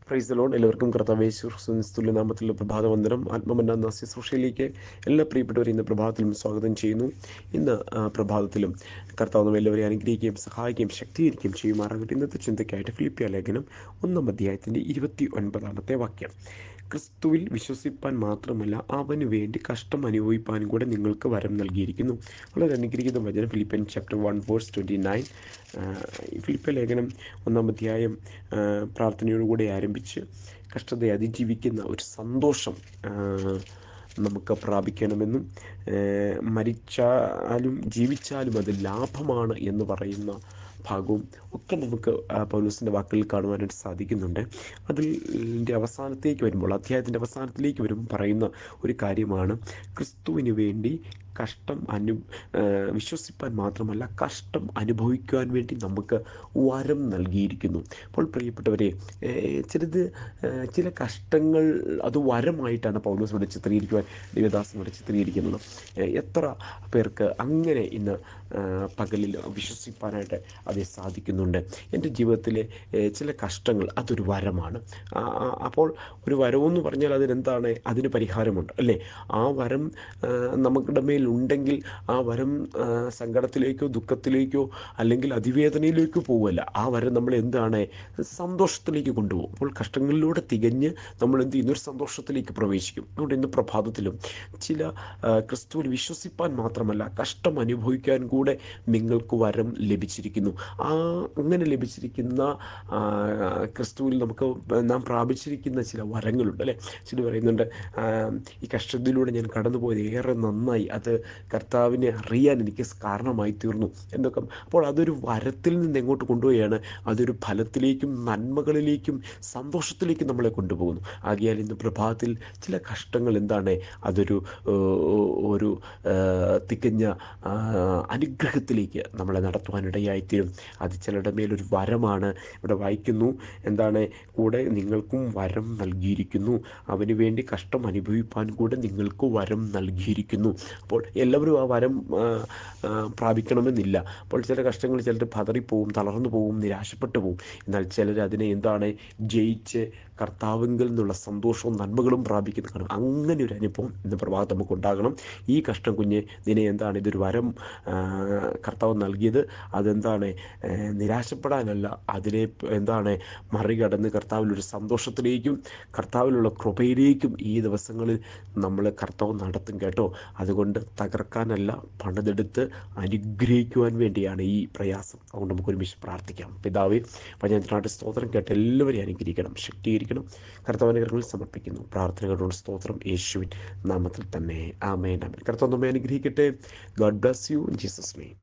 Praise the Lord. എല്ലാവർക്കും കർത്താവേ യേശു ക്രിസ്തുവിന്റെ തുല്യനാമത്തിലുള്ള പ്രഭാതവന്ദനം. ആത്മമന്ന ശുശ്രൂഷയിലേക്ക് എല്ലാ പ്രിയപ്പെട്ടവരെയും ഇന്ന് പ്രഭാതത്തിലും സ്വാഗതം ചെയ്യുന്നു. ഇന്ന് പ്രഭാതത്തിലും കർത്താവ് നമ്മെ എല്ലാവരെയും അനുഗ്രഹിക്കുകയും സഹായിക്കുകയും ശക്തീകരിക്കുകയും ചെയ്യുമാറാകട്ടെ. ഇന്നത്തെ ചിന്തയ്ക്കായിട്ട് ഫിലിപ്പിയ ലേഖനം 1-ാം അധ്യായത്തിൻ്റെ 29-ാമത്തെ വാക്യം. ക്രിസ്തുവിൽ വിശ്വസിപ്പാൻ മാത്രമല്ല അവന് വേണ്ടി കഷ്ടം അനുഭവിപ്പാനും കൂടെ നിങ്ങൾക്ക് വരം നൽകിയിരിക്കുന്നു. വളരെ അനുഗ്രഹീത വചനം. Philippian chapter 1:29. ഫിലിപ്പിയ ലേഖനം 1-ാം അധ്യായം പ്രാർത്ഥനയോടുകൂടി ആരംഭിച്ച് കഷ്ടതയെ അതിജീവിക്കുന്ന ഒരു സന്തോഷം നമുക്ക് പ്രാപിക്കണമെന്നും മരിച്ചാലും ജീവിച്ചാലും അത് ലാഭമാണ് എന്ന് പറയുന്ന ഭാഗവും ഒക്കെ നമുക്ക് പൗലോസിൻ്റെ വാക്കുകളിൽ കാണുവാനായിട്ട് സാധിക്കുന്നുണ്ട്. അതിൻ്റെ അവസാനത്തേക്ക് വരുമ്പോൾ, അധ്യായത്തിൻ്റെ അവസാനത്തിലേക്ക് വരുമ്പോൾ പറയുന്ന ഒരു കാര്യമാണ് ക്രിസ്തുവിന് വേണ്ടി കഷ്ടം വിശ്വസിപ്പാൻ മാത്രമല്ല കഷ്ടം അനുഭവിക്കുവാൻ വേണ്ടി നമുക്ക് വരം നൽകിയിരിക്കുന്നു. അപ്പോൾ പ്രിയപ്പെട്ടവരെ, ചില കഷ്ടങ്ങൾ അത് വരമായിട്ടാണ് പൗലോസ് ഇവിടെ ചിത്രീകരിക്കുവാൻ ദൈവദാസൻ ഇവിടെ ചിത്രീകരിക്കുന്നത്. എത്ര പേർക്ക് അങ്ങനെ ഇന്ന് പകലിൽ വിശ്വസിപ്പാനായിട്ട് അതേ സാധിക്കുന്നുണ്ട്. എൻ്റെ ജീവിതത്തിലെ ചില കഷ്ടങ്ങൾ അതൊരു വരമാണ്. അപ്പോൾ ഒരു വരമെന്ന് പറഞ്ഞാൽ അതിനെന്താണ്? അതിന് പരിഹാരമുണ്ട് അല്ലേ? ആ വരം നമ്മുടെ മേൽ ഉണ്ടെങ്കിൽ ആ വരം സങ്കടത്തിലേക്കോ ദുഃഖത്തിലേക്കോ അല്ലെങ്കിൽ അതിവേദനയിലേക്കോ പോവുകയല്ല. ആ വരം നമ്മൾ എന്താണ്? സന്തോഷത്തിലേക്ക് കൊണ്ടുപോകും. അപ്പോൾ കഷ്ടങ്ങളിലൂടെ തികഞ്ഞ് നമ്മൾ എന്ത് ചെയ്യുന്നു? ഒരു സന്തോഷത്തിലേക്ക് പ്രവേശിക്കും. അതുകൊണ്ട് ഇന്ന് പ്രഭാതത്തിലും ചില ക്രിസ്തുവിൽ വിശ്വസിപ്പാൻ മാത്രമല്ല കഷ്ടം അനുഭവിക്കാൻ കൂടെ നിങ്ങൾക്ക് വരം ലഭിച്ചിരിക്കുന്നു. അങ്ങനെ ലഭിച്ചിരിക്കുന്ന ക്രിസ്തുവിൽ നാം പ്രാപിച്ചിരിക്കുന്ന ചില വരങ്ങളുണ്ട് അല്ലേ? ചില പറയുന്നുണ്ട്, ഈ കഷ്ടത്തിലൂടെ ഞാൻ കടന്നുപോയത് ഏറെ നന്നായി, അത് കർത്താവിനെ അറിയാൻ എനിക്ക് കാരണമായി തീർന്നു എന്നൊക്കെ. അപ്പോൾ അതൊരു വരത്തിൽ നിന്ന് എങ്ങോട്ട് കൊണ്ടുപോവുകയാണ്? അതൊരു ഫലത്തിലേക്കും നന്മകളിലേക്കും സന്തോഷത്തിലേക്കും നമ്മളെ കൊണ്ടുപോകുന്നു. ആകയാൽ ഇന്ന് പ്രഭാതത്തിൽ ചില കഷ്ടങ്ങൾ എന്താണ്? അതൊരു തികഞ്ഞ അനുഗ്രഹത്തിലേക്ക് നമ്മളെ നടത്തുവാനിടയായിത്തീരും. അത് ചിലരുടെ മേലൊരു വരമാണ്. ഇവിടെ വായിക്കുന്നു, എന്താണ്? കൂടെ നിങ്ങൾക്കും വരം നൽകിയിരിക്കുന്നു, അവന് വേണ്ടി കഷ്ടം അനുഭവിപ്പാൻ കൂടെ നിങ്ങൾക്ക് വരം നൽകിയിരിക്കുന്നു. അപ്പോൾ എല്ലാവരും ആ വരം പ്രാപിക്കണമെന്നില്ല. അപ്പോൾ ചില കഷ്ടങ്ങൾ ചിലർ പതറിപ്പോവും, തളർന്നു പോവും, നിരാശപ്പെട്ടു പോവും. എന്നാൽ ചിലർ അതിനെ എന്താണ്? ജയിച്ച് കർത്താവിങ്കിൽ നിന്നുള്ള സന്തോഷവും നന്മകളും പ്രാപിക്കുന്ന കാണും. അങ്ങനെ ഒരു അനുഭവം ഇന്ന് പ്രഭാതം നമുക്ക് ഉണ്ടാകണം. ഈ കഷ്ടം കുഞ്ഞ് നിന്നെ എന്താണ്? ഇതൊരു വരം കർത്താവ് നൽകിയത്. അതെന്താണ്? നിരാശപ്പെടാനല്ല, അതിനെ എന്താണ്? മറികടന്ന് കർത്താവിലൊരു സന്തോഷത്തിലേക്കും കർത്താവിലുള്ള കൃപയിലേക്കും ഈ ദിവസങ്ങളിൽ നമ്മൾ കർത്താവ് നടത്തും കേട്ടോ. അതുകൊണ്ട് തകർക്കാനല്ല, പണിതെടുത്ത് അനുഗ്രഹിക്കുവാൻ വേണ്ടിയാണ് ഈ പ്രയാസം. അതുകൊണ്ട് നമുക്ക് ഒരുമിച്ച് പ്രാർത്ഥിക്കാം. പിതാവേ, വചനത്തിനായിട്ട് സ്തോത്രം. കേട്ട് എല്ലാവരെയും അനുഗ്രഹിക്കണം, ശക്തീകരിക്കണം. കർത്താവിന്റെ കരങ്ങളിൽ സമർപ്പിക്കുന്നു പ്രാർത്ഥനകളോട് സ്തോത്രം, യേശുവിൻ നാമത്തിൽ തന്നെ. ആമേൻ, ആമേൻ. കർത്താവ് നമ്മെ അനുഗ്രഹിക്കട്ടെ. God bless you in Jesus name.